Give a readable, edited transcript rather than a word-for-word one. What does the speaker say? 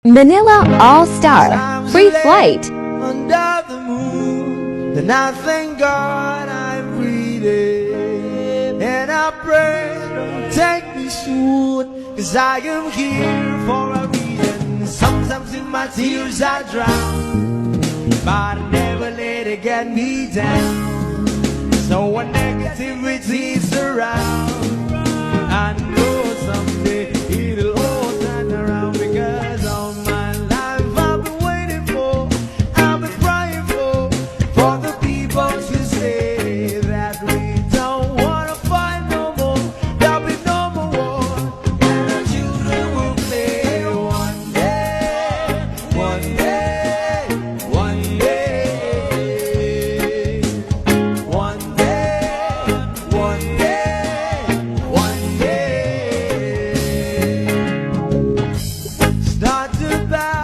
Manila All-Star, free flight. Under the moon, then I thank God I'm breathing, and I pray don't take me soon, 'cause I am here for a reason. Sometimes in my tears I drown, but I never let it get me down. So when negativity surrounds, I know someday it'll all turn around, because all my life I've been waiting for, I've been crying for the people to say that we don't wanna fight no more, there'll be no more war, and our children will play one day, one day, one day, one day, one day, one day. Start to buy